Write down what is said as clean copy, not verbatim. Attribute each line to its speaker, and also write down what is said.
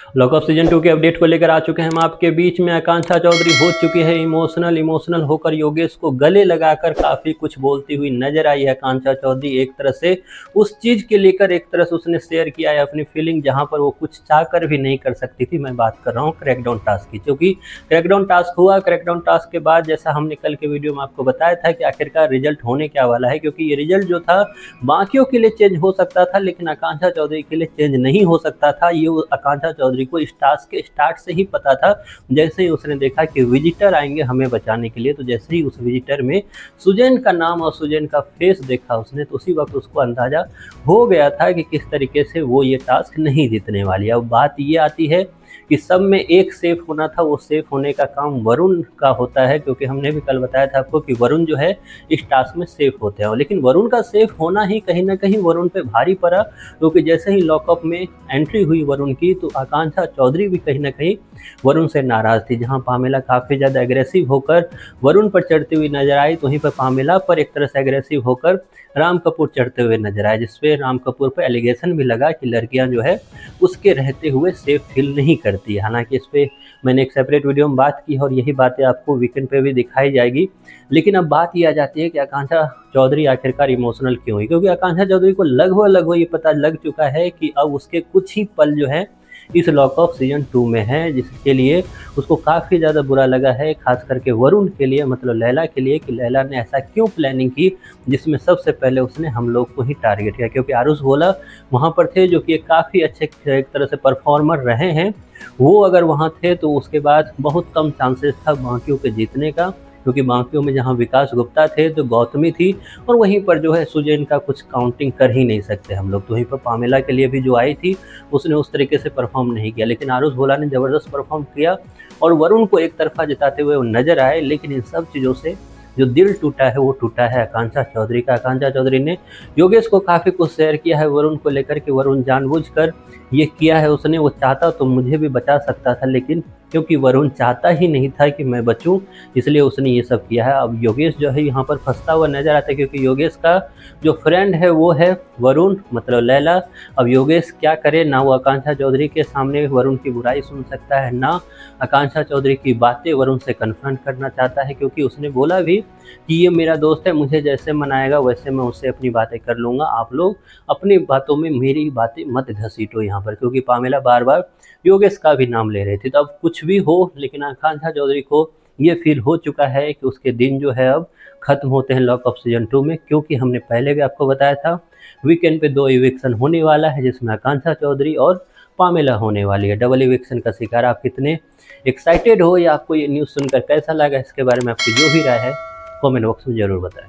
Speaker 1: Lockup season 2 के update को लेकर आ चुके हैं हम आपके बीच में। आकांक्षा चौधरी हो चुकी है इमोशनल होकर योगेश को गले लगाकर काफ़ी कुछ बोलती हुई नजर आई है। आकांक्षा चौधरी एक तरह से उस चीज़ के लेकर एक तरह से उसने शेयर किया है अपनी फीलिंग, जहां पर वो कुछ चाह कर भी नहीं कर सकती थी। मैं बात कर रहा हूँ क्रैकडाउन टास्क की, क्योंकि क्रैकडाउन टास्क हुआ। क्रैकडाउन टास्क के बाद जैसा हमने कल के वीडियो में आपको बताया था कि आखिरकार रिजल्ट होने क्या वाला है, क्योंकि ये रिजल्ट जो था बाकियों के लिए चेंज हो सकता था लेकिन आकांक्षा चौधरी के लिए चेंज नहीं हो सकता था। ये आकांक्षा चौधरी को इस टास्क के स्टार्ट से ही पता था। जैसे ही उसने देखा कि विजिटर आएंगे हमें बचाने के लिए, तो जैसे ही उस विजिटर में सुजैन का नाम और सुजैन का फेस देखा उसने, तो उसी वक्त उसको अंदाजा हो गया था कि किस तरीके से वो ये टास्क नहीं जीतने वाली। अब बात ये आती है कि सब में एक सेफ होना था, वो सेफ होने का काम वरुण का होता है, क्योंकि हमने भी कल बताया था आपको कि वरुण जो है इस टास्क में सेफ होते हैं। लेकिन वरुण का सेफ होना ही कहीं ना कहीं वरुण पे भारी पड़ा, क्योंकि जैसे ही लॉकअप में एंट्री हुई वरुण की, तो आकांक्षा चौधरी भी कहीं ना कहीं वरुण से नाराज थी। जहां पामेला काफ़ी ज़्यादा एग्रेसिव होकर वरुण पर चढ़ती हुई नजर आई, तो वहीं पर पामेला पर एक तरह से एग्रेसिव होकर राम कपूर चढ़ते हुए नजर आए, जिसपे राम कपूर पर एलिगेशन भी लगा कि लड़कियां जो है उसके रहते हुए सेफ फील नहीं करती है। हालांकि इस पर मैंने एक सेपरेट वीडियो में बात की और यही बातें आपको वीकेंड पे भी दिखाई जाएगी। लेकिन अब बात ये आ जाती है कि आकांक्षा चौधरी आखिरकार इमोशनल क्यों हुई, क्योंकि आकांक्षा चौधरी को लगभग ये पता लग चुका है कि अब उसके कुछ ही पल जो है इस लॉकअप सीजन 2 में है, जिसके लिए उसको काफ़ी ज़्यादा बुरा लगा है, खास करके वरुण के लिए, मतलब लैला के लिए, कि लैला ने ऐसा क्यों प्लानिंग की जिसमें सबसे पहले उसने हम लोग को ही टारगेट किया। क्योंकि आरुष भोला वहाँ पर थे, जो कि एक काफ़ी अच्छे एक तरह से परफॉर्मर रहे हैं। वो अगर वहाँ थे तो उसके बाद बहुत कम चांसेस था बाकियों के जीतने का, क्योंकि बाकियों में जहाँ विकास गुप्ता थे तो गौतमी थी, और वहीं पर जो है सुजैन का कुछ काउंटिंग कर ही नहीं सकते हम लोग। तो वहीं पर पामेला के लिए भी जो आई थी उसने उस तरीके से परफॉर्म नहीं किया, लेकिन आरुष भोला ने ज़बरदस्त परफॉर्म किया और वरुण को एक तरफा जिताते हुए वो नजर आए। लेकिन इन सब चीज़ों से जो दिल टूटा है वो टूटा है आकांक्षा चौधरी का। आकांक्षा चौधरी ने योगेश को काफ़ी कुछ शेयर किया है वरुण को लेकर कि वरुण जानबूझकर ये किया है उसने, वो चाहता तो मुझे भी बचा सकता था, लेकिन क्योंकि वरुण चाहता ही नहीं था कि मैं बचूं, इसलिए उसने ये सब किया है। अब योगेश जो है यहाँ पर फंसता हुआ नजर आता है, क्योंकि योगेश का जो फ्रेंड है वो है वरुण, मतलब लैला। अब योगेश क्या करे, ना वो आकांक्षा चौधरी के सामने वरुण की बुराई सुन सकता है, ना आकांक्षा चौधरी की बातें वरुण से कन्फ्रंट करना चाहता है, क्योंकि उसने बोला भी कि ये मेरा दोस्त है, मुझे जैसे मनाएगा वैसे मैं उससे अपनी बातें कर लूँगा, आप लोग अपनी बातों में मेरी बातें मत घसीटो यहाँ पर। क्योंकि पामेला बार बार योगेश का भी नाम ले रही थी। तो अब कुछ भी हो, लेकिन आकांक्षा चौधरी को ये फील हो चुका है कि उसके दिन जो है अब खत्म होते हैं लॉकअप सीजन 2 में, क्योंकि हमने पहले भी आपको बताया था वीकेंड पे 2 इविक्शन होने वाला है, जिसमें आकांक्षा चौधरी और पामेला होने वाली है। डबल इविक्शन का शिकार। आप कितने एक्साइटेड हो या आपको ये न्यूज़ सुनकर कैसा लगा, इसके बारे में आपकी जो भी राय है कमेंट बॉक्स में ज़रूर बताएं।